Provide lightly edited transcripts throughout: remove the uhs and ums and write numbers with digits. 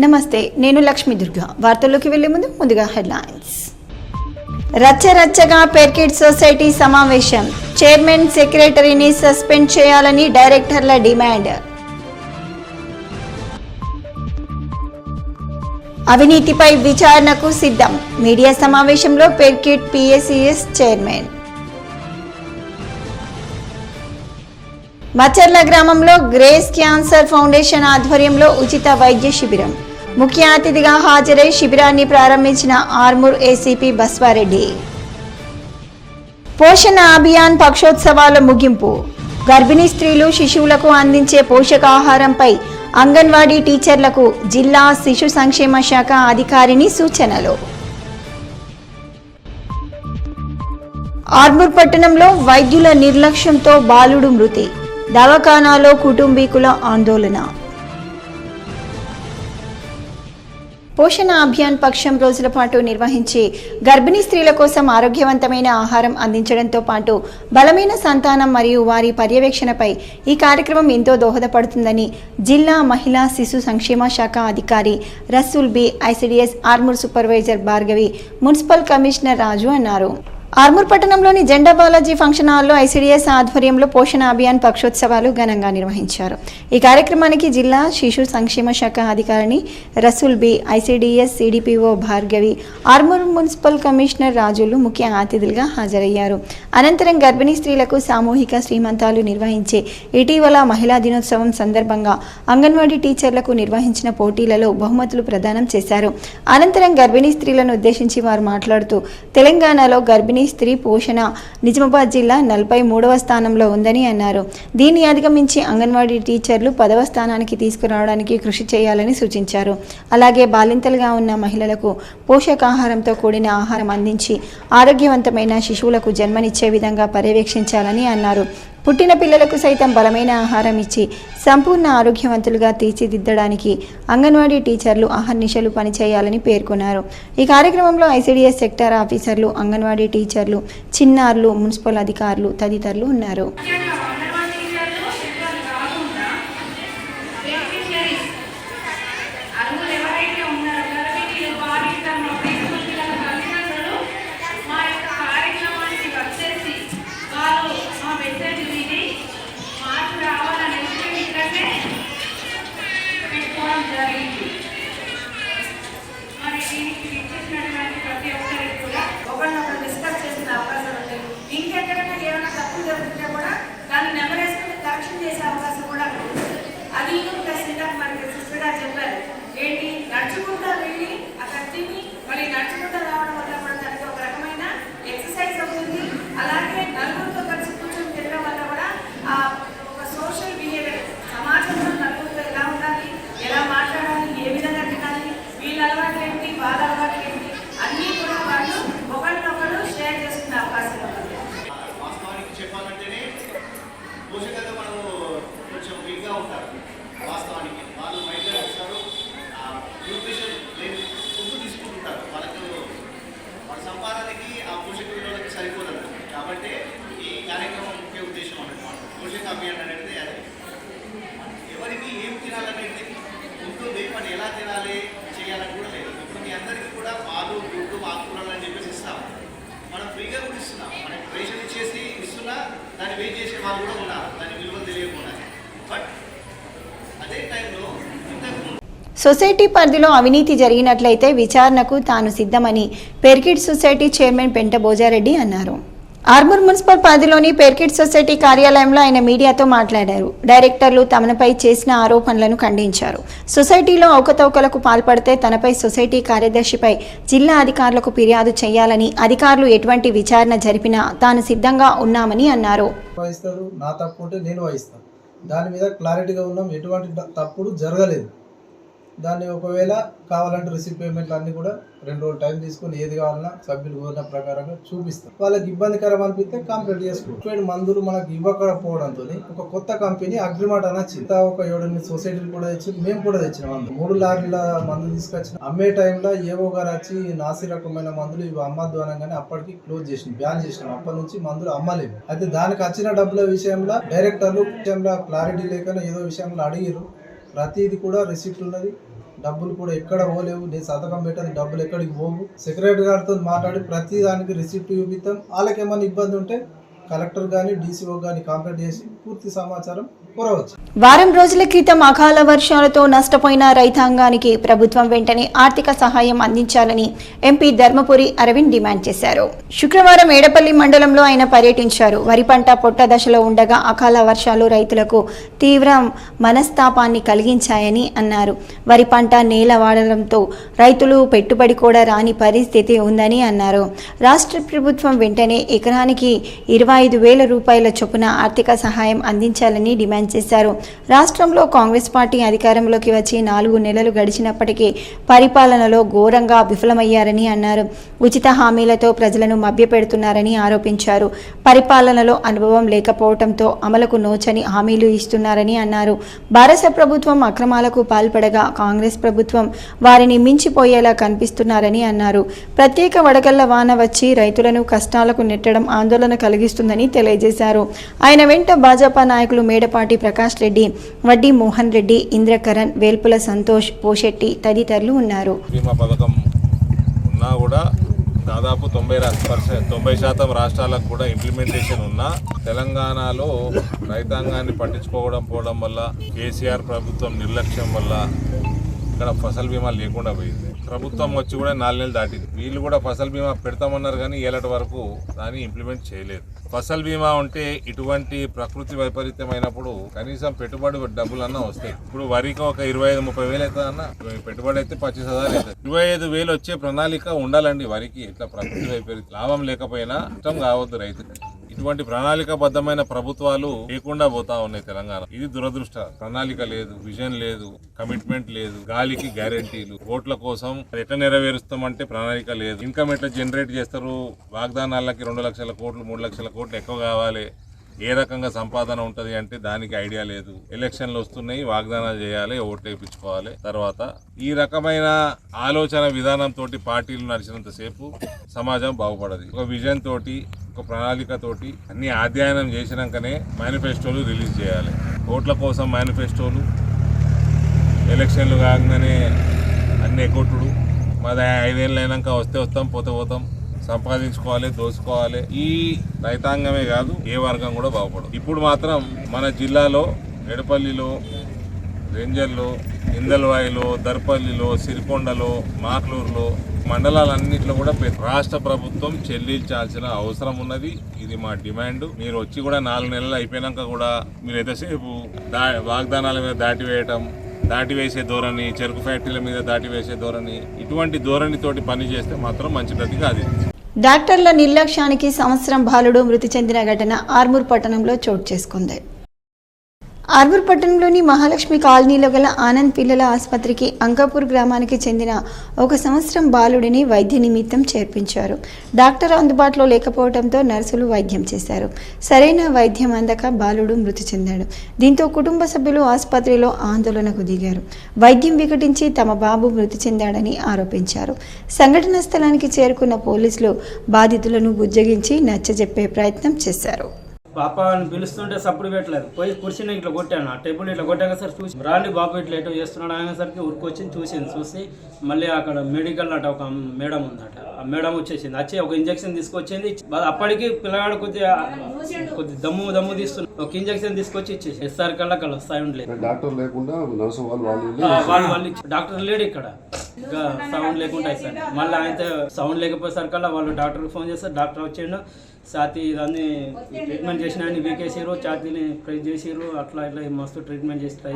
నమస్తే, నేను లక్ష్మీ దుర్గా. వార్తల్లోకి వెళ్లే ముందుగా హెడ్లైన్స్. రచ్చరచ్చగా పెర్కిడ్ సొసైటీ సమావేశం. చైర్మన్, సెక్రటరీని సస్పెండ్ చేయాలని డైరెక్టర్ల డిమాండ్. అవినీతిపై విచారణకు సిద్ధం. మీడియా సమావేశంలో పెర్కిడ్ పిఎస్సిఎస్ చైర్మన్. మచర్ల గ్రామంలో గ్రేస్ క్యాన్సర్ ఫౌండేషన్ ఆధ్వర్యంలో ఉచిత వైద్య శిబిరం. ముఖ్య అతిథిగా హాజరై శిబిరాన్ని ప్రారంభించిన ఆర్మూర్ ఏసీపీ బస్వారెడ్డి. పోషణ అభియాన్ పక్షోత్సవాల ముగింపు. గర్భిణీ స్త్రీలు, శిశువులకు అందించే పోషకాహారంపై అంగన్వాడీ టీచర్లకు జిల్లా శిశు సంక్షేమ శాఖ అధికారిని సూచనలు. ఆర్మూర్ పట్టణంలో వైద్యుల నిర్లక్ష్యంతో బాలుడు మృతి. దవాఖానాలో కుటుంబీకుల ఆందోళన. పోషణ అభియాన్ పక్షం రోజుల పాటు నిర్వహించి గర్భిణీ స్త్రీల కోసం ఆరోగ్యవంతమైన ఆహారం అందించడంతో పాటు బలమైన సంతానం మరియు వారి పర్యవేక్షణపై ఈ కార్యక్రమం ఎంతో దోహదపడుతుందని జిల్లా మహిళా శిశు సంక్షేమ శాఖ అధికారి Rasool Bi, ICDS Armoor supervisor Bhargavi, municipal commissioner Raju అన్నారు. ఆర్మూర్ పట్టణంలోని జెండా బాలాజీ ఫంక్షన్ హాల్లో ఐసిడిఎస్ ఆధ్వర్యంలో పోషణ అభియాన్ పక్షోత్సవాలు ఘనంగా నిర్వహించారు. ఈ కార్యక్రమానికి జిల్లా శిశు సంక్షేమ శాఖ అధికారిని Rasool Bi, ICDS CDPO Bhargavi, Armoor municipal commissioner Rajulu ముఖ్య అతిథులుగా హాజరయ్యారు. అనంతరం గర్భిణీ స్త్రీలకు సామూహిక శ్రీమంతాలు నిర్వహించే ఇటీవల మహిళా దినోత్సవం సందర్భంగా అంగన్వాడీ టీచర్లకు నిర్వహించిన పోటీలలో బహుమతులు ప్రదానం చేశారు. అనంతరం గర్భిణీ స్త్రీలను ఉద్దేశించి వారు మాట్లాడుతూ తెలంగాణలో గర్భిణీ స్త్రీ పోషణ నిజామాబాద్ జిల్లా 43వ స్థానంలో ఉందని అన్నారు. దీన్ని అధిగమించి అంగన్వాడీ టీచర్లు 10వ స్థానానికి తీసుకురావడానికి కృషి చేయాలని సూచించారు. అలాగే బాలింతలుగా ఉన్న మహిళలకు పోషకాహారంతో కూడిన ఆహారం అందించి ఆరోగ్యవంతమైన శిశువులకు జన్మనిచ్చే విధంగా పర్యవేక్షించాలని అన్నారు. పుట్టిన పిల్లలకు సైతం బలమైన ఆహారం ఇచ్చి సంపూర్ణ ఆరోగ్యవంతులుగా తీర్చిదిద్దడానికి అంగన్వాడీ టీచర్లు అహర్నిశలు పనిచేయాలని పేర్కొన్నారు. ఈ కార్యక్రమంలో ఐసిడిఎస్ సెక్టార్ ఆఫీసర్లు, అంగన్వాడీ టీచర్లు, చిన్నారులు, మున్సిపల్ అధికారులు తదితరులు ఉన్నారు. నడుచుకుంటా వెళ్ళి అక్కడ తిని మళ్ళీ నడుచుకుంటా రావడం వల్ల కూడా దానికి ఒక రకమైన ఎక్సర్సైజ్ అవుతుంది. అలాగే నలుగురితో కలిసి కూర్చొని తినడం వల్ల కూడా ఒక సోషల్ బిహేవియర్, సమాజంలో నలుగురితో ఎలా ఉండాలి, ఎలా మాట్లాడాలి, ఏ విధంగా తినాలి, వీళ్ళ అలవాట్లు ఏంటి, వాళ్ళ అలవాట్లు ఏంటి అన్నీ కూడా వాళ్ళు ఒకరినొకరు షేర్ చేసుకునే అవకాశం ఉంటుంది. వాస్తవానికి చెప్పాలంటేనే పోషకత మనం కొంచెం వీక్గా ఉంటారు. వాస్తవానికి వాళ్ళు బయట వస్తారు, న్యూట్రిషన్ లేని ఫుడ్ తీసుకుంటుంటారు. వాళ్ళకు వాళ్ళ సంపాదనకి ఆ పోషక విలువలకి సరిపోతుంది. కాబట్టి ఈ కార్యక్రమం ముఖ్య ఉద్దేశం అన్నమాట పోషక అభియాన్ అనేది అది ఎవరికి ఏం తినాలనేది ఉంటుంది, మరి ఎలా తినాలి చేయాలని కూడా లేదు. ఇప్పుడు మీ అందరికీ కూడా పాలు, గుడ్డు, ఆకుకూరలు అని చెప్పేసి ఇస్తాం. మనం ఫ్రీగా కూడా ఇస్తున్నాం. మనకి రేషన్ ఇచ్చేసి ఇస్తున్నా దాన్ని వెయిట్ చేసే వాళ్ళు కూడా ఉన్నారు, దాని విలువలు తెలియకుండా. బట్ అదే టైంలో సొసైటీ పరిధిలో అవినీతి జరిగినట్లయితే విచారణకు తాను సిద్ధమని పెర్కిడ్ సొసైటీ చైర్మన్ పెంట భోజారెడ్డి అన్నారు. ఆర్మూర్ మున్సిపల్ పరిధిలోని పెర్కిడ్ సొసైటీ కార్యాలయంలో ఆయన మీడియాతో మాట్లాడారు. డైరెక్టర్లు తమపై చేసిన ఆరోపణలను ఖండించారు. సొసైటీలో అవకతవకలకు పాల్పడితే తనపై సొసైటీ కార్యదర్శిపై జిల్లా అధికారులకు ఫిర్యాదు చేయాలని, అధికారులు ఎటువంటి విచారణ జరిపినా తాను సిద్ధంగా ఉన్నామని అన్నారు. దాని మీద క్లారిటీగా ఉన్నాం, ఎటువంటి తప్పుడు జరగలేదు. దాన్ని ఒకవేళ కావాలంటే రిసీవ్ పేమెంట్లు అన్నీ కూడా 2 రోజులు టైం తీసుకొని ఏది కావాలన్నా సభ్యులు కోరిన ప్రకారంగా చూపిస్తాం. వాళ్ళకి ఇబ్బందికరం అనిపిస్తే కంప్లీట్ చేసుకోండి. మందులు మనకు ఇవ్వకపోవడంతో ఒక కొత్త కంపెనీ అగ్రిమెంట్ అని వచ్చింది. ఒక 7-8 సొసైటీలు కూడా తెచ్చి మేము కూడా తెచ్చినాం. 3 లారీల మందు తీసుకొచ్చిన అమ్మే టైంలో ఏవో గారు వచ్చి నాసి రకమైన మందులు ఇవి అమ్మద్దు అనగానే అప్పటికి క్లోజ్ చేసినాం, బ్యాన్ చేసినాం. అప్పటి నుంచి మందులు అమ్మలేము. అయితే దానికి వచ్చిన డబ్బుల విషయంలో డైరెక్టర్లు విషయంలో క్లారిటీ లేకనే ఏదో విషయంలో అడిగారు. ప్రతిది కూడా రిసిప్ట్ ఉన్నది, డబ్బులు కూడా ఎక్కడ పోలేవు, నేను సంతకం పెట్టని డబ్బులు ఎక్కడికి పోవు. సెక్రటరీ గారితో మాట్లాడి ప్రతి దానికి రిసిప్ట్ చూపిస్తాం. వాళ్ళకి ఏమైనా ఇబ్బంది ఉంటే కలెక్టర్ కానీ డీసీఓ కానీ కాంప్లైంట్ చేసి పూర్తి సమాచారం కోరవచ్చు. వారం రోజుల క్రితం అకాల వర్షాలతో నష్టపోయిన రైతాంగానికి ప్రభుత్వం వెంటనే ఆర్థిక సహాయం అందించాలని ఎంపీ ధర్మపురి అరవింద్ డిమాండ్ చేశారు. శుక్రవారం ఏడపల్లి మండలంలో ఆయన పర్యటించారు. వరి పంట పొట్ట దశలో ఉండగా అకాల వర్షాలు రైతులకు తీవ్ర మనస్తాపాన్ని కలిగించాయని అన్నారు. వరి పంట నేల వాడడంతో రైతులు పెట్టుబడి కూడా రాని పరిస్థితి ఉందని అన్నారు. రాష్ట్ర ప్రభుత్వం వెంటనే ఎకరానికి 25,000 రూపాయల చొప్పున ఆర్థిక సహాయం అందించాలని డిమాండ్ చేశారు. రాష్ట్రంలో కాంగ్రెస్ పార్టీ అధికారంలోకి వచ్చి 4 నెలలు గడిచినప్పటికీ పరిపాలనలో ఘోరంగా విఫలమయ్యారని అన్నారు. ఉచిత హామీలతో ప్రజలను మభ్యపెడుతున్నారని ఆరోపించారు. పరిపాలనలో అనుభవం లేకపోవడంతో అమలుకు నోచని హామీలు ఇస్తున్నారని అన్నారు. భారత ప్రభుత్వం అక్రమాలకు పాల్పడగా కాంగ్రెస్ ప్రభుత్వం వారిని మించిపోయేలా కనిపిస్తున్నారని అన్నారు. ప్రత్యేక వడగళ్ల వాన వచ్చి రైతులను కష్టాలకు నెట్టడం ఆందోళన కలిగిస్తుందని తెలియజేశారు. ఆయన వెంట భాజపా నాయకులు మేడపాటి ప్రకాష్ రెడ్డి, వడ్డీ మోహన్ రెడ్డి, ఇంద్రకరణ్, వేల్పుల సంతోష్, పోషెట్టి తదితరులు ఉన్నారు. బీమా పథకం ఉన్నా కూడా దాదాపు 90% రాష్ట్రాలకు కూడా ఇంప్లిమెంటేషన్ ఉన్నా తెలంగాణలో రైతాంగాన్ని పట్టించుకోవడం వల్ల కేసీఆర్ ప్రభుత్వం నిర్లక్ష్యం వల్ల ఇక్కడ ఫసల్ బీమా లేకుండా పోయింది. ప్రభుత్వం వచ్చి కూడా 4 నెలలు దాటింది. వీళ్ళు కూడా ఫసల్ బీమా పెడతామన్నారు కానీ ఏలటి వరకు దాన్ని ఇంప్లిమెంట్ చేయలేదు. ఫసల్ బీమా ఉంటే ఇటువంటి ప్రకృతి వైపరీత్యమైనప్పుడు కనీసం పెట్టుబడి డబ్బులన్నా వస్తాయి. ఇప్పుడు వరికి ఒక 25-30 వేలు అవుతుందన్న పెట్టుబడి అయితే 25,000 అవుతుంది. 25,000 వచ్చే ప్రణాళిక ఉండాలండి. వరికి ఇట్లా ప్రకృతి వైపరీత్యం లాభం లేకపోయినా ఇష్టం కావద్దు రైతుకి. ఇటువంటి ప్రణాళికాబద్ధమైన ప్రభుత్వాలు లేకుండా పోతా ఉన్నాయి తెలంగాణ. ఇది దురదృష్ట. ప్రణాళిక లేదు, విజన్ లేదు, కమిట్మెంట్ లేదు, గాలికి గ్యారెంటీలు, ఓట్ల కోసం ఎట్లా నెరవేరుస్తామంటే ప్రణాళిక లేదు. ఇన్కమ్ ఎట్లా జనరేట్ చేస్తారు, వాగ్దానాలకి 2 లక్షల కోట్లు 3 లక్షల కోట్లు ఎక్కువ కావాలి, ఏ రకంగా సంపాదన ఉంటుంది అంటే దానికి ఐడియా లేదు. ఎలక్షన్లు వస్తున్నాయి, వాగ్దానాలు చేయాలి, ఓట్లు వేయించుకోవాలి. తర్వాత ఈ రకమైన ఆలోచన విధానంతో పార్టీలు నడిచినంతసేపు సమాజం బాగుపడదు. ఒక విజన్ తోటి, ఒక ప్రణాళికతోటి అన్ని అధ్యయనం చేసినాకనే మేనిఫెస్టోలు రిలీజ్ చేయాలి. ఓట్ల కోసం మేనిఫెస్టోలు, ఎలక్షన్లు కాగానే అన్ని ఎగ్గొట్టుడు, మాది 5 ఏళ్ళు అయినాక వస్తే వస్తాం, పోతే పోతాం, సంపాదించుకోవాలి, దోచుకోవాలి. ఈ రైతాంగమే కాదు ఏ వర్గం కూడా బాగుపడదు. ఇప్పుడు మాత్రం మన జిల్లాలో ఎడపల్లిలో, రేంజర్లో, ఇందల్వాయిలో, దర్పల్లిలో, సిరికొండలో, మాక్లూరులో మండలాలన్నింటిలో కూడా రాష్ట్ర ప్రభుత్వం చెల్లించాల్సిన అవసరం ఉన్నది. ఇది మా డిమాండ్. మీరు వచ్చి కూడా 4 నెలలు అయిపోయినాక కూడా మీరు ఎంతసేపు వాగ్దానాల మీద దాటివేసే ధోరణి, చెరుకు ఫ్యాక్టరీల మీద దాటివేసే ధోరణి, ఇటువంటి ధోరణితోటి పని చేస్తే మాత్రం మంచిది కాదు. డాక్టర్ల నిర్లక్ష్యానికి సంవత్సరం బాలుడు మృతి చెందిన ఘటన ఆర్మూర్ పట్టణంలో చోటు చేసుకుంది. ఆర్మూర్ పట్టణంలోని మహాలక్ష్మి కాలనీలో గల ఆనంద్ పిల్లల ఆసుపత్రికి అంకాపూర్ గ్రామానికి చెందిన 1 సంవత్సరం బాలుడిని వైద్య నిమిత్తం చేర్పించారు. డాక్టర్ అందుబాటులో లేకపోవడంతో నర్సులు వైద్యం చేశారు. సరైన వైద్యం అందక బాలుడు మృతి చెందాడు. దీంతో కుటుంబ సభ్యులు ఆసుపత్రిలో ఆందోళనకు దిగారు. వైద్యం వికటించి తమ బాబు మృతి చెందాడని ఆరోపించారు. సంఘటనా స్థలానికి చేరుకున్న పోలీసులు బాధితులను బుజ్జగించి నచ్చజెప్పే ప్రయత్నం చేశారు. పాప అని పిలుస్తుంటే సప్పుడు పెట్టలేదు. పోయి కుర్చీని ఇట్లా కొట్టాను, ఆ టేబుల్ ఇట్లా కొట్టాక సార్ చూసి రాండి బాబు ఇట్లా ఎటో చేస్తున్నాడు అనేసరికి ఉరికొచ్చి చూసి మళ్ళీ అక్కడ మెడికల్ అట ఒక మేడం ఉందట, ఆ మేడం వచ్చేసింది. వచ్చి ఒక ఇంజక్షన్ తీసుకొచ్చింది. అప్పటికి పిల్లగాడు కొద్దిగా దమ్ము తీస్తున్నాడు. ఒక ఇంజక్షన్ తీసుకొచ్చి ఇచ్చేసి ఎస్ఆర్ కల్లా సౌండ్ లేదు. డాక్టర్ లేకుండా వాళ్ళు డాక్టర్ లేడు ఇక్కడ, ఇంకా సౌండ్ లేకుండా సార్. మళ్ళీ ఆయన సౌండ్ లేకపోయేసరి కల్లా వాళ్ళు డాక్టర్కి ఫోన్ చేస్తారు. డాక్టర్ వచ్చిండు, ఛాతీ ఇదన్నీ ట్రీట్మెంట్ చేసిన వీకేసారు, ఛాతీని ప్రెస్ చేసారు, అట్లా ఇట్లా మస్తు ట్రీట్మెంట్ చేసి ట్రై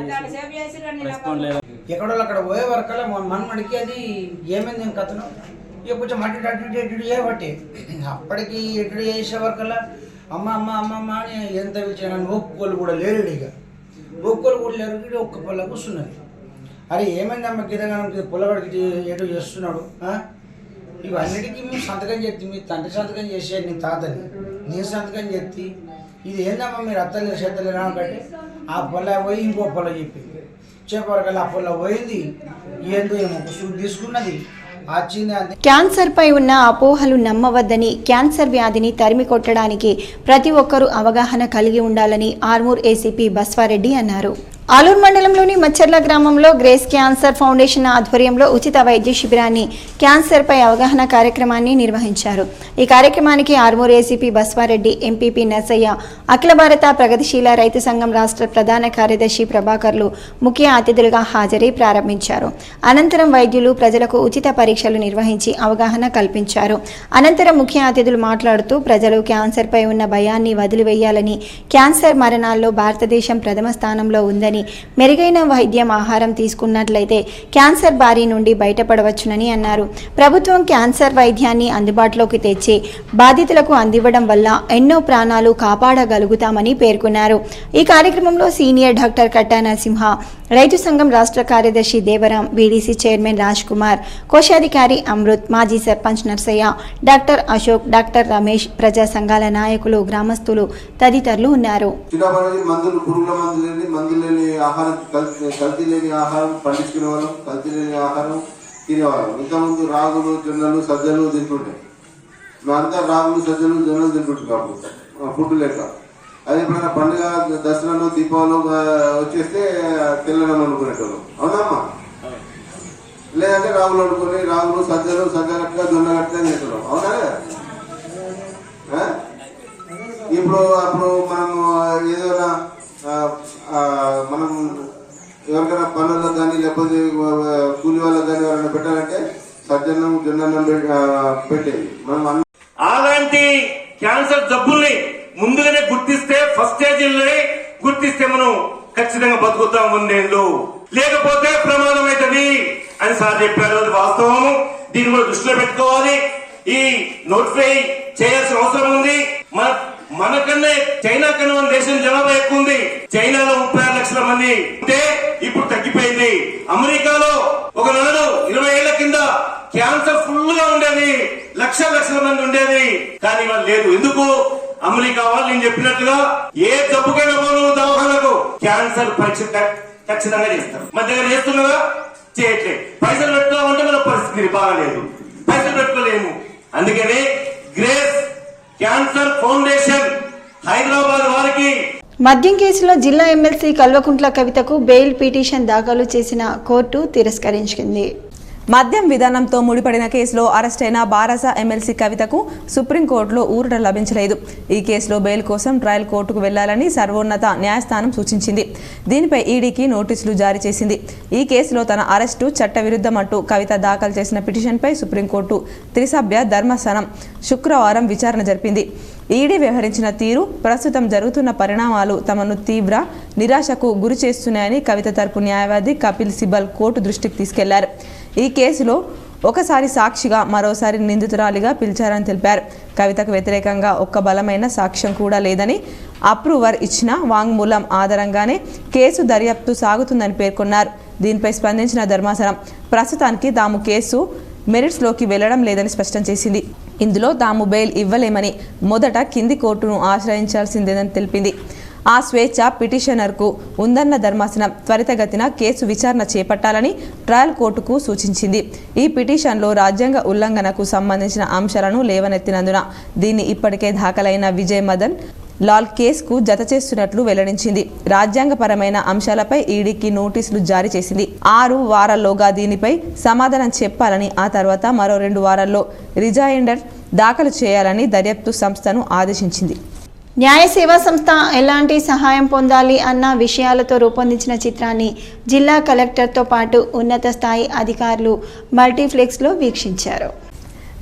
చేసి రెస్పాండ్ లేదు. ఎక్కడో అక్కడ పోయే వరకల్లా మనమడికి అది ఏమైంది ఏం కథను ఇక కొంచెం అటు చేయబట్టి అప్పటికి ఎటు చేసే వరకల్లా అమ్మ అమ్మ అమ్మ అమ్మ అని ఎంత పిలిచాను. ఒక్కోళ్ళు కూడా లేరు, ఇక ఒక్కోళ్ళు కూడా లేరు. ఒక్క పొల్ల కూర్చున్నది. అరే ఏమైంది అమ్మ గిదగానం పొలవాడికి ఎటు చేస్తున్నాడు. ఇవన్నిటికీ మేము సంతకం చెప్తే మీ తండ్రి సంతకం చేసేది నీ తాతని, నేను సంతకం చెప్తే ఇది ఏందమ్మా మీరు అత్తలేరు చేతలేరు అంటే ఆ పొల పోయి ఇంకో పొల చెప్పవరకల్లా ఆ పొల పోయింది. ఏందో ఏమో తీసుకున్నది వచ్చింది. క్యాన్సర్ పై ఉన్న అపోహలు నమ్మవద్దని, క్యాన్సర్ వ్యాధిని తరిమి కొట్టడానికి ప్రతి ఒక్కరూ అవగాహన కలిగి ఉండాలని ఆర్మూర్ ఏసీపీ బస్వారెడ్డి అన్నారు. ఆలూరు మండలంలోని మచ్చర్ల గ్రామంలో గ్రేస్ క్యాన్సర్ ఫౌండేషన్ ఆధ్వర్యంలో ఉచిత వైద్య శిబిరాన్ని క్యాన్సర్పై అవగాహన కార్యక్రమాన్ని నిర్వహించారు. ఈ కార్యక్రమానికి ఆర్మూర్ ఏసీపీ బస్వారెడ్డి, ఎంపీపీ నర్సయ్య, అఖిల భారత ప్రగతిశీల రైతు సంఘం రాష్ట్ర ప్రధాన కార్యదర్శి ప్రభాకర్లు ముఖ్య అతిథులుగా హాజరై ప్రారంభించారు. అనంతరం వైద్యులు ప్రజలకు ఉచిత పరీక్షలు నిర్వహించి అవగాహన కల్పించారు. అనంతరం ముఖ్య అతిథులు మాట్లాడుతూ ప్రజలు క్యాన్సర్పై ఉన్న భయాన్ని వదిలివేయాలని, క్యాన్సర్ మరణాల్లో భారతదేశం ప్రథమ స్థానంలో ఉందని, మెరుగైన వైద్యం, ఆహారం తీసుకున్నట్లయితే క్యాన్సర్ బారి నుండి బయటపడవచ్చునని అన్నారు. ప్రభుత్వం క్యాన్సర్ వైద్యాన్ని అందుబాటులోకి తెచ్చి బాధితులకు అందివ్వడం వల్ల ఎన్నో ప్రాణాలు కాపాడగలుగుతామని పేర్కొన్నారు. ఈ కార్యక్రమంలో సీనియర్ డాక్టర్ కట్టా నరసింహ, రైతు సంఘం రాష్ట్ర కార్యదర్శి దేవరాం, బీడీసీ చైర్మన్ రాజ్ కుమార్, కోశాధికారి అమృత్, మాజీ సర్పంచ్ నర్సయ్య, డాక్టర్ అశోక్, డాక్టర్ రమేష్, ప్రజా సంఘాల నాయకులు, గ్రామస్తులు తదితరులు ఉన్నారు. ఆహారం కల్తీ లేని ఆహారం పండించుకునే వాళ్ళం, కల్తీ లేని ఆహారం తినేవాళ్ళం. ఇంతకుముందు రాగులు, జొన్నలు, సజ్జలు తింటుండే. మేమంతా రాగులు, సజ్జలు, జొన్నలు తింటుంటాం ఫుడ్ లేక. అది ఎప్పుడైనా పండుగ, దసరాలు, దీపావళి వచ్చేస్తే తెల్లనం అనుకునేటోళ్ళం. అవునమ్మా? లేదంటే రాగులు వండుకొని రాగులు, సజ్జలు, సజ్జలట్టుగా, జొన్నలట్టుగా తింటున్నాం. అవునా? ఇప్పుడు మనం ఏదైనా మనం ఎవరికైనా పనులకు కానీ లేకపోతే కూలి వాళ్ళకి కానీ ఎవరైనా పెట్టాలంటే సజ్జన్నం, జొన్నన్నం పెట్టేది. మనం అలాంటి క్యాన్సర్ జబ్బుల్ని ముందుగానే గుర్తిస్తే, ఫస్ట్ స్టేజ్లోనే గుర్తిస్తే మనం ఖచ్చితంగా బతుకుతాం వందేళ్ళు. లేకపోతే ప్రమాదం అవుతుంది అని సార్ చెప్పారు. అది వాస్తవం. దీన్ని కూడా దృష్టిలో పెట్టుకోవాలి. ఈ నోటిఫై చేయాల్సిన అవసరం ఉంది. మనకన్నా చైనా కన్నా మన దేశం జనాభా ఎక్కువ ఉంది. చైనాలో 36 లక్షల మంది ఉంటే ఇప్పుడు తగ్గిపోయింది. అమెరికాలో ఒకనాడు 20 ఏళ్ల కింద క్యాన్సర్ ఫుల్ గా ఉండేది, లక్షల మంది ఉండేది. కానీ వాళ్ళు లేదు. ఎందుకు? అమెరికా వాళ్ళు నేను చెప్పినట్టుగా ఏ జబ్బుకైనా మనం దవాఖానకు క్యాన్సర్ పరీక్ష ఖచ్చితంగా చేస్తారు. మన దగ్గర చేస్తున్నారా? చేయట్లేదు. పైసలు పెట్టుకోవాలంటే మన పరిస్థితి బాగాలేదు, పైసలు పెట్టుకోలేము. అందుకనే గ్రేస్ క్యాన్సర్ ఫౌండేషన్ హైదరాబాద్ వారికి మద్యం కేసులో జిల్లా ఎమ్మెల్సీ కల్వకుంట్ల కవితకు బెయిల్ పిటిషన్ దాఖలు చేసిన కోర్టు తిరస్కరించింది. మద్యం విధానంతో ముడిపడిన కేసులో అరెస్టైన బారాస ఎమ్మెల్సీ కవితకు సుప్రీంకోర్టులో ఊరట లభించలేదు. ఈ కేసులో బెయిల్ కోసం ట్రయల్ కోర్టుకు వెళ్లాలని సర్వోన్నత న్యాయస్థానం సూచించింది. దీనిపై ఈడీకి నోటీసులు జారీ చేసింది. ఈ కేసులో తన అరెస్టు చట్టవిరుద్ధమంటూ కవిత దాఖలు చేసిన పిటిషన్పై సుప్రీంకోర్టు త్రిసభ్య ధర్మాసనం శుక్రవారం విచారణ జరిపింది. ఈడీ వ్యవహరించిన తీరు, ప్రస్తుతం జరుగుతున్న పరిణామాలు తమను తీవ్ర నిరాశకు గురి చేస్తున్నాయని కవిత తరపు న్యాయవాది కపిల్ సిబల్ కోర్టు దృష్టికి తీసుకెళ్లారు. ఈ కేసులో ఒకసారి సాక్షిగా, మరోసారి నిందితురాలిగా పిలిచారని తెలిపారు. కవితకు వ్యతిరేకంగా ఒక్క బలమైన సాక్ష్యం కూడా లేదని, అప్రూవర్ ఇచ్చిన వాంగ్మూలం ఆధారంగానే కేసు దర్యాప్తు సాగుతుందని పేర్కొన్నారు. దీనిపై స్పందించిన ధర్మాసనం ప్రస్తుతానికి తాము కేసు మెరిట్స్లోకి వెళ్లడం లేదని స్పష్టం చేసింది. ఇందులో తాము బెయిల్ ఇవ్వలేమని, మొదట కింది కోర్టును ఆశ్రయించాల్సిందేనని తెలిపింది. ఆ స్వేచ్ఛ పిటిషనర్కు ఉందన్న ధర్మాసనం త్వరితగతిన కేసు విచారణ చేపట్టాలని ట్రయల్ కోర్టుకు సూచించింది. ఈ పిటిషన్లో రాజ్యాంగ ఉల్లంఘనకు సంబంధించిన అంశాలను లేవనెత్తినందున దీన్ని ఇప్పటికే దాఖలైన విజయ్ మదన్ లాల్ కేసుకు జత చేస్తున్నట్లు వెల్లడించింది. రాజ్యాంగపరమైన అంశాలపై ఈడీకి నోటీసులు జారీ చేసింది. 6 వారాల్లోగా దీనిపై సమాధానం చెప్పాలని, ఆ తర్వాత మరో 2 వారాల్లో రిజైండర్ దాఖలు చేయాలని దర్యాప్తు సంస్థను ఆదేశించింది. న్యాయ సేవా సంస్థ ఎలాంటి సహాయం పొందాలి అన్న విషయాలతో రూపొందించిన చిత్రాన్ని జిల్లా కలెక్టర్తో పాటు ఉన్నత స్థాయి అధికారులు మల్టీప్లెక్స్లో వీక్షించారు.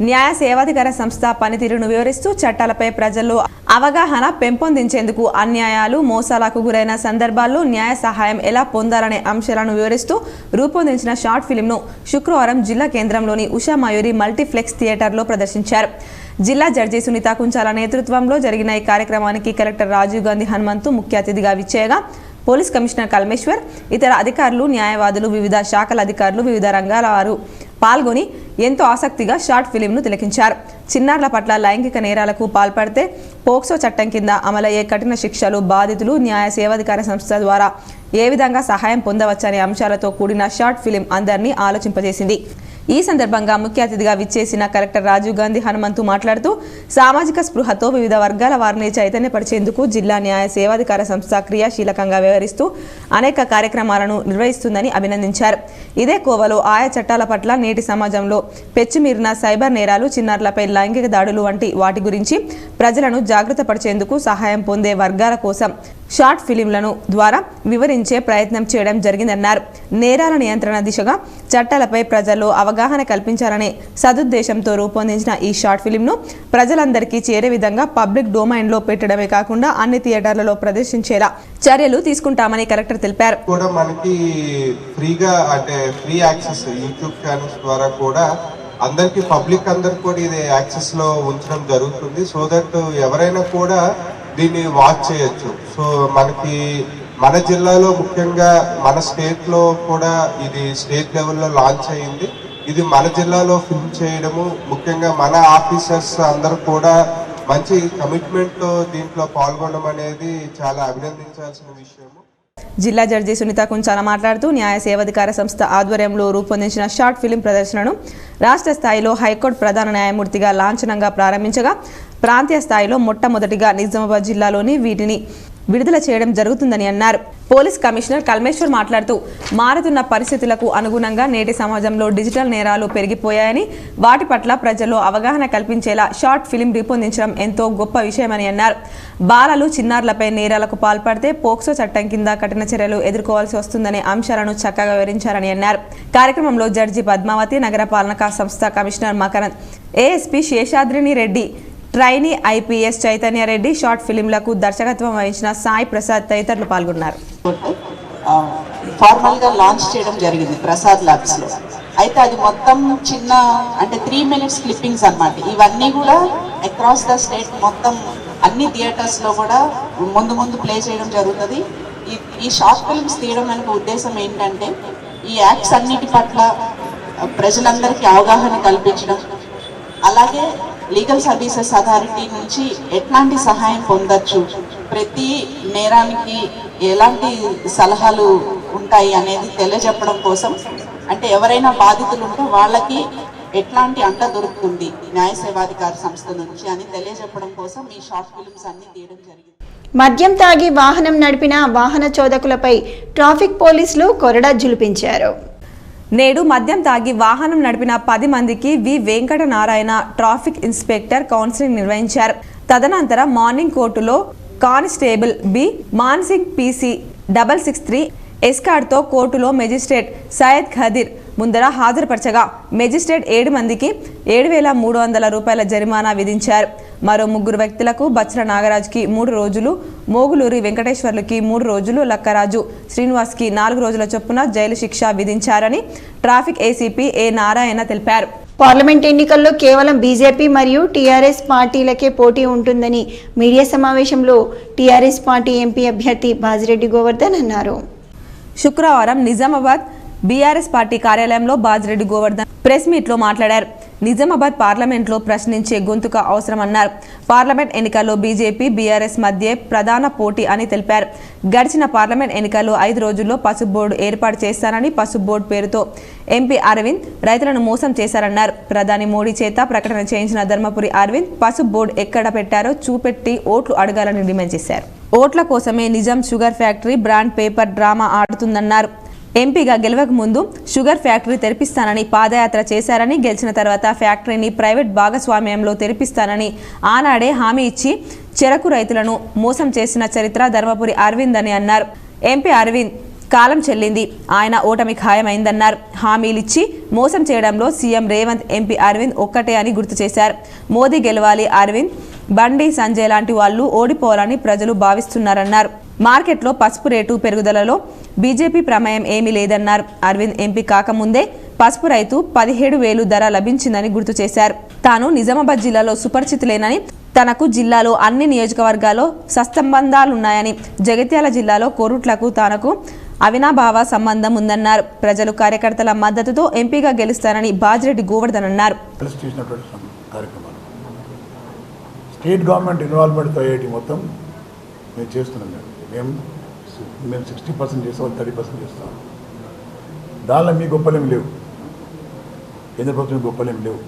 న్యాయ సేవాధికార సంస్థ పనితీరును వివరిస్తూ చట్టాలపై ప్రజల్లో అవగాహన పెంపొందించేందుకు అన్యాయాలు, మోసాలకు గురైన సందర్భాల్లో న్యాయ సహాయం ఎలా పొందాలనే అంశాలను వివరిస్తూ రూపొందించిన షార్ట్ ఫిల్మ్ను శుక్రవారం జిల్లా కేంద్రంలోని ఉషా మయూరి మల్టీప్లెక్స్ థియేటర్లో ప్రదర్శించారు. జిల్లా జడ్జి సునీత కుంచాల నేతృత్వంలో జరిగిన ఈ కార్యక్రమానికి కలెక్టర్ రాజీవ్ గాంధీ హనుమంతు ముఖ్య అతిథిగా విచ్చేయగా పోలీస్ కమిషనర్ కల్మేశ్వర్, ఇతర అధికారులు, న్యాయవాదులు, వివిధ శాఖల అధికారులు, వివిధ రంగాల వారు పాల్గొని ఎంతో ఆసక్తిగా షార్ట్ ఫిలింను తిలకించారు. చిన్నారుల పట్ల లైంగిక నేరాలకు పాల్పడితే పోక్సో చట్టం కింద అమలయ్యే కఠిన శిక్షలు, బాధితులు న్యాయ సేవాధికార సంస్థ ద్వారా ఏ విధంగా సహాయం పొందవచ్చనే అంశాలతో కూడిన షార్ట్ ఫిలిం అందరినీ ఆలోచింపజేసింది. ఈ సందర్భంగా ముఖ్య అతిథిగా విచ్చేసిన కలెక్టర్ రాజీవ్ గాంధీ హనుమంతు మాట్లాడుతూ సామాజిక స్పృహతో వివిధ వర్గాల వారిని చైతన్యపరిచేందుకు జిల్లా న్యాయ సేవాధికార సంస్థ క్రియాశీలకంగా వ్యవహరిస్తూ అనేక కార్యక్రమాలను నిర్వహిస్తుందని అభినందించారు. ఇదే కోవలో ఆయా చట్టాల పట్ల నేటి సమాజంలో పెచ్చుమీరిన సైబర్ నేరాలు, చిన్నారులపై లైంగిక దాడులు వంటి వాటి గురించి ప్రజలను జాగృత పరిచేందుకు సహాయం పొందే వర్గాల కోసం షార్ట్ ఫిలింలను ద్వారా వివరించే ప్రయత్నం చేయడం జరిగిందన్నారు. నేరాల నియంత్రణ దిశగా చట్టాలపై ప్రజల్లో అవగాహన కల్పించాలనే సదుద్దేశంతో రూపొందించిన ఈ షార్ట్ ఫిలింను ప్రజలందరికీ చేరే విధంగా పబ్లిక్ డొమైన్లో పెట్టడమే కాకుండా అన్ని థియేటర్లలో ప్రదర్శించేలా చర్యలు తీసుకుంటామని కలెక్టర్ తెలిపారు. కూడా మనకి ఫ్రీగా అంటే ఫ్రీ యాక్సెస్ యూట్యూబ్ ఛానల్స్ ద్వారా కూడా అందరికి పబ్లిక్ అందరికి కూడా ఇది యాక్సెస్ లో ఉంచడం జరుగుతుంది. సో దట్ ఎవరైనా కూడా దీన్ని వాచ్ చేయొచ్చు. సో మనకి మన జిల్లాలో ముఖ్యంగా మన స్టేట్ లో కూడా ఇది స్టేట్ లెవెల్లో లాంచ్ అయ్యింది. ఇది మన జిల్లాలో ఫిల్మ్ చేయడము, ముఖ్యంగా మన ఆఫీసర్స్ అందరూ కూడా మంచి కమిట్మెంట్ తో దీంట్లో పాల్గొనడం అనేది చాలా అభినందించాల్సిన విషయము. జిల్లా జడ్జి సునీత కుంచాల మాట్లాడుతూ న్యాయ సేవాధికార సంస్థ ఆధ్వర్యంలో రూపొందించిన షార్ట్ ఫిలిం ప్రదర్శనను రాష్ట్ర స్థాయిలో హైకోర్టు ప్రధాన న్యాయమూర్తిగా లాంఛనంగా ప్రారంభించగా ప్రాంతీయ స్థాయిలో మొట్టమొదటిగా నిజామాబాద్ జిల్లాలోని వీటిని విడుదల చేయడం జరుగుతుందని అన్నారు. పోలీస్ కమిషనర్ కల్మేశ్వర్ మాట్లాడుతూ మారుతున్న పరిస్థితులకు అనుగుణంగా నేటి సమాజంలో డిజిటల్ నేరాలు పెరిగిపోయాయని, వాటి పట్ల ప్రజల్లో అవగాహన కల్పించేలా షార్ట్ ఫిలిం రూపొందించడం ఎంతో గొప్ప విషయమని అన్నారు. బాలలు, చిన్నారులపై నేరాలకు పాల్పడితే పోక్సో చట్టం కింద కఠిన చర్యలు ఎదుర్కోవాల్సి వస్తుందనే అంశాలను చక్కగా వివరించారని అన్నారు. కార్యక్రమంలో జడ్జి పద్మావతి, నగర పాలనా సంస్థ commissioner Makarand, ASP Seshadrini Reddy, trainee IPS Chaitanya Reddy, short ఫిలింలకు దర్శకత్వం వహించిన సాయి ప్రసాద్ తదితరులు పాల్గొన్నారు. ఫార్మల్ గా లాంచ్ చేయడం జరిగింది ప్రసాద్ ల్యాబ్స్ లో. అయితే అది మొత్తం చిన్న అంటే 3 minutes క్లిప్పింగ్స్ అన్నమాట. ఇవన్నీ కూడా అక్రాస్ ద స్టేట్ మొత్తం అన్ని థియేటర్స్ లో కూడా ముందు ప్లే చేయడం జరుగుతుంది. ఈ షార్ట్ ఫిల్మ్స్ తీయడం వెనుక ఉద్దేశం ఏంటంటే ఈ యాక్ట్స్ అన్నిటి పట్ల ప్రజలందరికీ అవగాహన కల్పించడం, అలాగే లీగల్ సర్వీసెస్ అథారిటీ నుంచి ఎట్లాంటి సహాయం పొందొచ్చు, ప్రతి నేరానికి ఎలాంటి సలహాలు ఉంటాయి అనేది తెలియజెప్పడం కోసం, అంటే ఎవరైనా బాధితులు ఉంటే వాళ్ళకి ఎట్లాంటి అండ దొరుకుతుంది న్యాయ సేవాధికార సంస్థ నుంచి అని తెలియజెప్పడం కోసం ఈ షార్ట్ ఫిల్మ్స్ అన్ని తీయడం జరిగింది. మద్యం తాగి వాహనం నడిపిన వాహన చోదకులపై ట్రాఫిక్ పోలీసులు కొరడా జులిపించారు. నేడు మద్యం తాగి వాహనం నడిపిన 10 మందికి V Venkata Narayana traffic inspector counselling నిర్వహించారు. తదనంతరం మార్నింగ్ కోర్టులో కానిస్టేబుల్ బి మాన్సింగ్ పీసీ 663 ఎస్కార్డ్తో కోర్టులో మెజిస్ట్రేట్ సయ్యద్ ఖదీర్ ముందర హాజరుపరచగా మెజిస్ట్రేట్ 7 మందికి 7,300 రూపాయల జరిమానా విధించారు. మరో 3 వ్యక్తులకు బచ్చల నాగరాజ్కి 3 రోజులు, మోగులూరి వెంకటేశ్వర్లకి 3 రోజులు, లక్కరాజు శ్రీనివాస్కి 4 రోజుల చొప్పున జైలు శిక్ష విధించారని ట్రాఫిక్ ఏసీపీ ఏ నారాయణ తెలిపారు. పార్లమెంట్ ఎన్నికల్లో కేవలం బీజేపీ మరియు టీఆర్ఎస్ పార్టీలకే పోటీ ఉంటుందని మీడియా సమావేశంలో టీఆర్ఎస్ పార్టీ ఎంపీ అభ్యర్థి బాజిరెడ్డి గోవర్ధన్ అన్నారు. శుక్రవారం నిజామాబాద్ బీఆర్ఎస్ పార్టీ కార్యాలయంలో బాజిరెడ్డి గోవర్ధన్ ప్రెస్ మీట్లో మాట్లాడారు. నిజామాబాద్ పార్లమెంట్లో ప్రశ్నించే గొంతుక అవసరమన్నారు. పార్లమెంట్ ఎన్నికల్లో బీజేపీ, బీఆర్ఎస్ మధ్య ప్రధాన పోటీ అని తెలిపారు. గడిచిన పార్లమెంట్ ఎన్నికల్లో 5 రోజుల్లో పసుపు బోర్డు ఏర్పాటు చేస్తానని, పసుపు బోర్డు పేరుతో ఎంపీ అరవింద్ రైతులను మోసం చేశారన్నారు. ప్రధాని మోడీ చేత ప్రకటన చేయించిన ధర్మపురి అరవింద్ పసుపు బోర్డు ఎక్కడ పెట్టారో చూపెట్టి ఓట్లు అడగాలని డిమాండ్ చేశారు. ఓట్ల కోసమే Nizam sugar factory brand paper drama ఆడుతుందన్నారు. ఎంపీగా గెలవక ముందు షుగర్ ఫ్యాక్టరీ తెరిపిస్తానని పాదయాత్ర చేశారని, గెలిచిన తర్వాత ఫ్యాక్టరీని ప్రైవేట్ భాగస్వామ్యంలో తెరిపిస్తానని ఆనాడే హామీ ఇచ్చి చెరకు రైతులను మోసం చేసిన చరిత్ర ధర్మపురి అరవింద్ అని అన్నారు. ఎంపీ అరవింద్ కాలం చెల్లింది, ఆయన ఓటమి ఖాయమైందన్నారు. హామీలిచ్చి మోసం చేయడంలో సీఎం రేవంత్, ఎంపీ అరవింద్ ఒక్కటే అని గుర్తు చేశారు. మోదీ గెలవాలి, అరవింద్, బండి సంజయ్ లాంటి వాళ్ళు ఓడిపోవాలని ప్రజలు భావిస్తున్నారన్నారు. మార్కెట్లో పసుపు రేటు పెరుగుదలలో బీజేపీ ప్రమేయం ఏమీ లేదన్నారు. అరవింద్ ఎంపీ కాకముందే పసుపు రైతు 17,000 ధర లభించిందని గుర్తు చేశారు. తాను నిజామాబాద్ జిల్లాలో సుపరిచితులేనని, తనకు జిల్లాలో అన్ని నియోజకవర్గాల్లో సత్సంబంధాలున్నాయని, జగిత్యాల జిల్లాలో కోరుట్లకు తనకు అవినాభావ సంబంధం ఉందన్నారు. ప్రజలు కార్యకర్తల మద్దతుతో ఎంపీగా గెలుస్తారని బాజిరెడ్డి గోవర్ధన్ అన్నారు. స్టేట్ గవర్నమెంట్ ఇన్వాల్వ్మెంట్తో అయ్యేటి మొత్తం మేము చేస్తున్నాం. మేము 60% చేస్తాం, 30% చేస్తాం. దానిలో మీ గొప్పలేమి లేవు. కేంద్ర ప్రభుత్వం గొప్పలేం లేవు.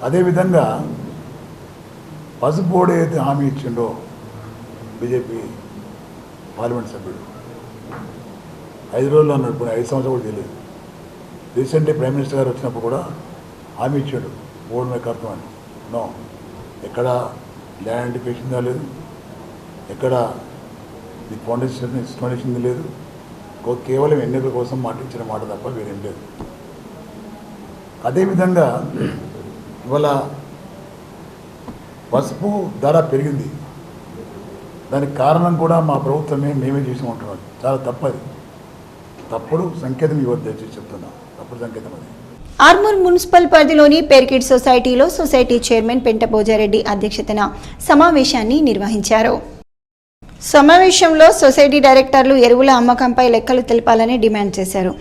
అదేవిధంగా పసుపు బోర్డు ఏదైతే హామీ ఇచ్చిండో బీజేపీ పార్లమెంట్ సభ్యుడు 5 రోజులు అన్నాడు, ఇప్పుడు 5 సంవత్సరాలు కూడా తెలియదు. రీసెంట్లీ ప్రైమ్ మినిస్టర్ గారు వచ్చినప్పుడు కూడా హామీ ఇచ్చాడు బోర్డు మీద కడతామని. నో, ఎక్కడ ల్యాండ్ పేషిందా లేదు, ఎక్కడ ది ఫౌండేషన్ లేదు, కేవలం ఎన్నికల కోసం మాటించిన మాట తప్ప వేరేం లేదు. అదేవిధంగా ఇవాళ పసుపు ధర పెరిగింది. దానికి కారణం కూడా మా ప్రభుత్వమే, మేమే చేసి ఉంటున్నాం. చాలా తప్పది, తప్పుడు సంకేతం ఇవ్వద్దు దయచేసి చెప్తున్నా, తప్పుడు సంకేతం అది. ఆర్మూర్ మున్సిపల్ పరిధిలోని పెర్కిడ్ సొసైటీలో సొసైటీ చైర్మన్ పెంట భోజారెడ్డి అధ్యక్షతన సమావేశాన్ని నిర్వహించారు. సమావేశంలో సొసైటీ డైరెక్టర్లు ఎరువుల అమ్మకంపై లెక్కలు తెలపాలని డిమాండ్ చేశారు.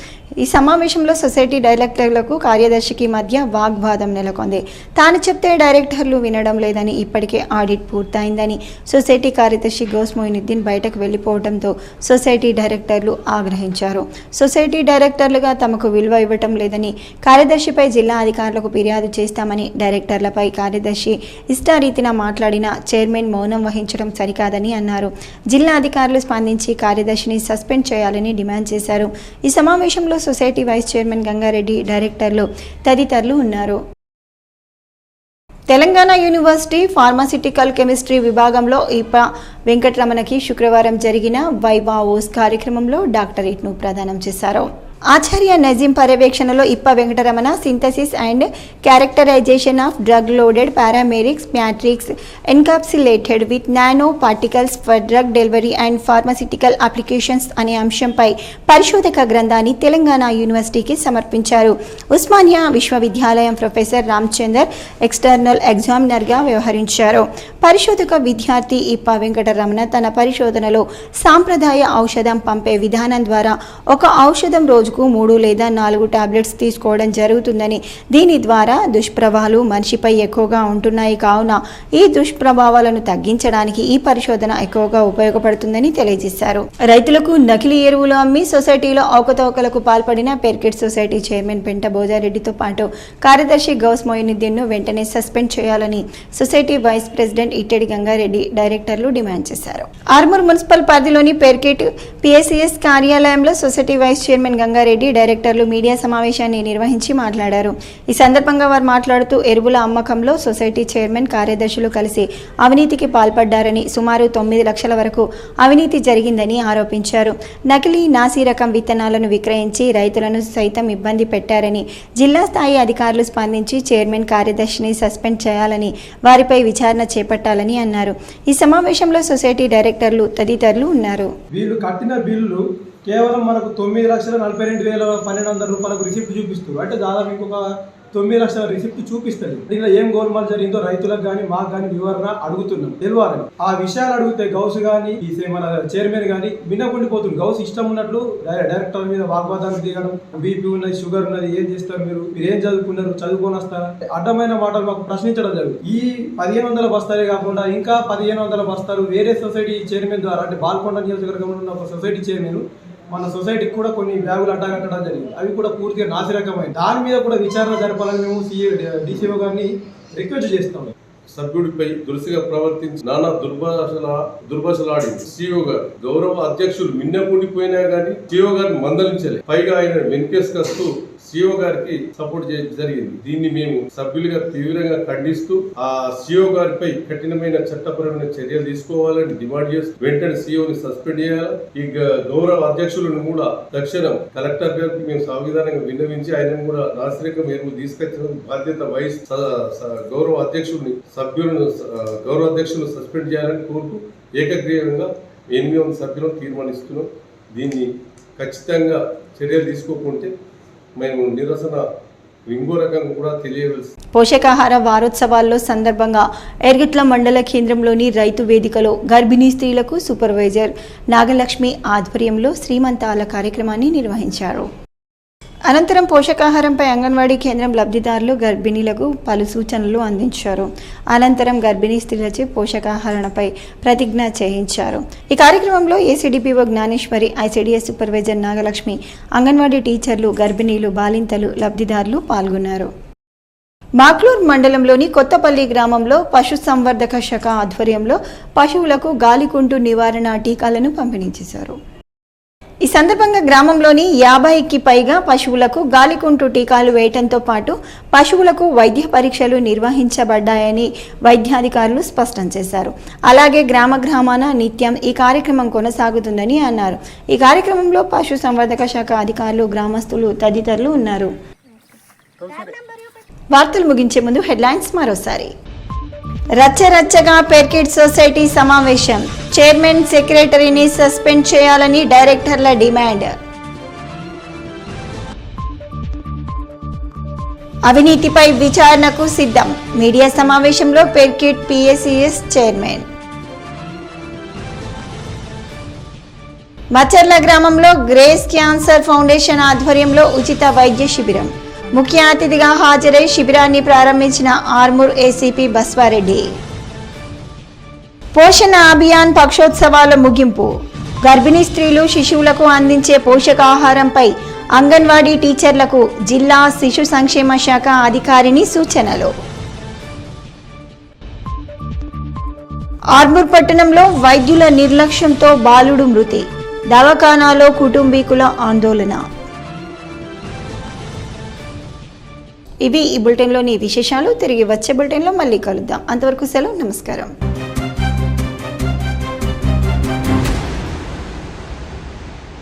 ఈ సమావేశంలో సొసైటీ డైరెక్టర్లకు కార్యదర్శికి మధ్య వాగ్వాదం నెలకొంది. తాను చెప్తే డైరెక్టర్లు వినడం లేదని, ఇప్పటికే ఆడిట్ పూర్తయిందని సొసైటీ కార్యదర్శి గౌస్ మొయినుద్దీన్ బయటకు వెళ్లిపోవడంతో సొసైటీ డైరెక్టర్లు ఆగ్రహించారు. సొసైటీ డైరెక్టర్లుగా తమకు విలువ ఇవ్వటం లేదని, కార్యదర్శిపై జిల్లా అధికారులకు ఫిర్యాదు చేస్తామని, డైరెక్టర్లపై కార్యదర్శి ఇష్టారీతిన మాట్లాడిన చైర్మన్ మౌనం వహించడం సరికాదని అన్నారు. జిల్లా అధికారులు స్పందించి కార్యదర్శిని సస్పెండ్ చేయాలని డిమాండ్ చేశారు. ఈ సమావేశంలో సొసైటీ వైస్ చైర్మన్ గంగారెడ్డి, డైరెక్టర్లు తదితరులు ఉన్నారు. తెలంగాణ యూనివర్సిటీ ఫార్మాసిటికల్ కెమిస్ట్రీ విభాగంలో ఇప్ప వెంకటరమణకి శుక్రవారం జరిగిన వైవాఓస్ కార్యక్రమంలో డాక్టరేట్ను ప్రదానం చేశారు. ఆచార్య నజీం పర్యవేక్షణలో Ippa Venkataramana synthesis and characterization of drug loaded polymeric matrix encapsulated with nano particles for drug delivery and pharmaceutical applications అనే అంశంపై పరిశోధక గ్రంథాన్ని తెలంగాణ యూనివర్సిటీకి సమర్పించారు. ఉస్మానియా విశ్వవిద్యాలయం ప్రొఫెసర్ రామచందర్ ఎక్స్టర్నల్ ఎగ్జామినర్గా వ్యవహరించారు. పరిశోధక విద్యార్థి ఇప్ప వెంకటరమణ తన పరిశోధనలో సాంప్రదాయ ఔషధం పంపే విధానం ద్వారా ఒక ఔషధం రోజు 3 లేదా 4 టాబ్లెట్స్ తీసుకోవడం జరుగుతుందని, దీని ద్వారా దుష్ప్రభావాలు మనిషిపై ఎక్కువగా ఉంటున్నాయి. కావున ఈ దుష్ప్రభావాలను తగ్గించడానికి ఈ పరిశోధన ఎక్కువగా ఉపయోగపడుతుందని తెలియజేశారు. రైతులకు నకిలీ ఎరువులు అమ్మి సొసైటీలో అవకతవకలకు పాల్పడిన పెర్కిడ్ సొసైటీ చైర్మన్ పెంట భోజారెడ్డితో పాటు కార్యదర్శి గౌస్ మొయినుద్దీన్ను వెంటనే సస్పెండ్ చేయాలని సొసైటీ వైస్ ప్రెసిడెంట్ ఇట్టెడి గంగారెడ్డి, డైరెక్టర్లు డిమాండ్ చేశారు. ఆర్మూర్ మున్సిపల్ పరిధిలోని పెర్కిడ్ పిఎస్సిఎస్ కార్యాలయంలో సొసైటీ వైస్ చైర్మన్ గంగారెడ్డి, డైరెక్టర్లు మీడియా సమావేశాన్ని నిర్వహించి మాట్లాడారు. ఈ సందర్భంగా వారు మాట్లాడుతూ ఎరువుల అమ్మకంలో సొసైటీ చైర్మన్, కార్యదర్శులు కలిసి అవినీతికి పాల్పడ్డారని, సుమారు 9 లక్షల వరకు అవినీతి జరిగిందని ఆరోపించారు. నకిలీ, నాసి రకం విత్తనాలను విక్రయించి రైతులను సైతం ఇబ్బంది పెట్టారని, జిల్లా స్థాయి అధికారులు స్పందించి చైర్మన్, కార్యదర్శిని సస్పెండ్ చేయాలని, వారిపై విచారణ చేపట్టాలని అన్నారు. ఈ సమావేశంలో సొసైటీ డైరెక్టర్లు తదితరులు ఉన్నారు. వీళ్ళు కట్టిన బిల్లు కేవలం మనకు 9,42,1200 రూపాయలకు రిసిప్ట్ చూపిస్తారు. అంటే దాదాపు ఇంకొక 9 లక్షల రిసిప్ట్ చూపిస్తుంది. దీనిలో ఏం గోల్మాల్ జరిగిందో రైతులకు కానీ మాకు కానీ వివరణ అడుగుతున్నాం, తెలియాలని. ఆ విషయాలు అడిగితే గౌస్ కానీ మన చైర్మన్ కానీ వినకుండిపోతుంది. గౌస్ ఇష్టం ఉన్నట్లు డైరెక్టర్ మీద వాగ్వాదానికి దిగడం, బీపీ ఉన్నది, షుగర్ ఉన్నది, ఏం చేస్తారు మీరు ఏం చదువుకున్నారు, చదువుకొని వస్తారా, అడ్డమైన మాటలు మాకు ప్రశ్నించడం జరుగుతుంది. ఈ 1500 బస్తాలే కాకుండా ఇంకా 1500 బస్తాలు వేరే సొసైటీ చైర్మన్ ద్వారా, అంటే బాల్కొండ నియోజకవర్గంలో ఉన్న ఒక సొసైటీ చైర్మన్ మన సొసైటీకి కూడా కొన్ని బ్యాగులు అడ్డగట్టడం జరిగింది. అవి కూడా పూర్తిగా నాసిరకమైంది. దాని మీద కూడా విచారణ జరపాలని మేము డీసీఓ గారిని రిక్వెస్ట్ చేస్తాం. సభ్యుడిపై దురుసుగా ప్రవర్తించి నానా దుర్భాషలాడింది. సిఇఓ గారు గౌరవ అధ్యక్షులు మిన్నకుండిపోయినా గానీ సిఇఓ గారిని మందలించలే. పైగా ఆయన వెంకేసుకొస్తూ సిఇఓ గారికి సపోర్ట్ చేయడం జరిగింది. దీన్ని మేము సభ్యులుగా తీవ్రంగా ఖండిస్తూ ఆ సిఇఓ గారిపై కఠినమైన చట్టపరమైన చర్యలు తీసుకోవాలని డిమాండ్ చేస్తూ వెంటనే సిఇఓని సస్పెండ్ చేయాలి. ఈ గౌరవ అధ్యక్షులను కూడా తక్షణం కలెక్టర్ గారికి మేము సావిధానంగా విన్నవించి ఆయనను కూడా నాసిరకం ఎరువులు తీసుకొచ్చిన బాధ్యత వహిస్తూ గౌరవ అధ్యక్షుడిని గౌరవ అధ్యక్షులను సస్పెండ్ చేయాలని కోరుతూ ఏకగ్రీవంగా 800 సభ్యులను తీర్మానిస్తున్నాం. దీన్ని ఖచ్చితంగా చర్యలు తీసుకోకుంటే మేము నిరసన ఇంకో రకంగా కూడా తెలియవలసి. పోషకాహార వారోత్సవాల్లో సందర్భంగా ఎర్గట్ల మండల కేంద్రంలోని రైతు వేదికలో గర్భిణీ స్త్రీలకు సూపర్వైజర్ నాగలక్ష్మి ఆధ్వర్యంలో శ్రీమంతాల కార్యక్రమాన్ని నిర్వహించారు. అనంతరం పోషకాహారంపై అంగన్వాడీ కేంద్రం లబ్ధిదారులు గర్భిణీలకు పలు సూచనలు అందించారు. అనంతరం గర్భిణీ స్త్రీలచే పోషకాహారంపై ప్రతిజ్ఞ చేయించారు. ఈ కార్యక్రమంలో ఏసీడీపీఓ జ్ఞానేశ్వరి, ఐసీడీఎస్ సూపర్వైజర్ నాగలక్ష్మి, అంగన్వాడీ టీచర్లు, గర్భిణీలు, బాలింతలు, లబ్ధిదారులు పాల్గొన్నారు. మాక్లూర్ మండలంలోని కొత్తపల్లి గ్రామంలో పశుసంవర్ధక శాఖ ఆధ్వర్యంలో పశువులకు గాలికుంటు నివారణ టీకాలను పంపిణీ చేశారు. ఈ సందర్భంగా గ్రామంలోని 50కి పైగా పశువులకు గాలికుంటు టీకాలు వేయడంతో పాటు పశువులకు వైద్య పరీక్షలు నిర్వహించబడ్డాయని వైద్యాధికారులు స్పష్టం చేశారు. అలాగే గ్రామాన నిత్యం ఈ కార్యక్రమం కొనసాగుతుందని అన్నారు. ఈ కార్యక్రమంలో పశు సంవర్ధక శాఖ అధికారులు, గ్రామస్తులు తదితరులు ఉన్నారు. వార్తలు ముగించే ముందు హెడ్లైన్స్ మరోసారి. రచ్చరచ్చగా పెర్కిడ్ సొసైటీ సమావేశం, చైర్మన్, సెక్రటరీని సస్పెండ్ చేయాలని డైరెక్టర్ల డిమాండ్. అవినీతిపై విచారణకు సిద్ధం, మీడియా సమావేశంలో పెర్కిడ్ పిఎస్సిఎస్ చైర్మన్. మచర్ల గ్రామంలో గ్రేస్ క్యాన్సర్ ఫౌండేషన్ ఆధ్వర్యంలో ఉచిత వైద్య శిబిరం, ముఖ్య అతిథిగా హాజరై శిబిరాన్ని ప్రారంభించిన ఆర్మూర్ ఏసీపీ బస్వారెడ్డి. పోషణ అభియాన్ పక్షోత్సవాల ముగింపు, గర్భిణీ స్త్రీలు, శిశువులకు అందించే పోషకాహారంపై అంగన్వాడీ టీచర్లకు జిల్లా శిశు సంక్షేమ శాఖ అధికారిని సూచనలు. ఆర్మూర్ పట్టణంలో వైద్యుల నిర్లక్ష్యంతో బాలుడు మృతి, దవాఖానాలో కుటుంబీకుల ఆందోళన. ఇవి ఈ బులెటిన్లోని విశేషాలు. తిరిగి వచ్చే బులెటిన్లో మళ్ళీ కలుద్దాం. అంతవరకు సెలవు, నమస్కారం.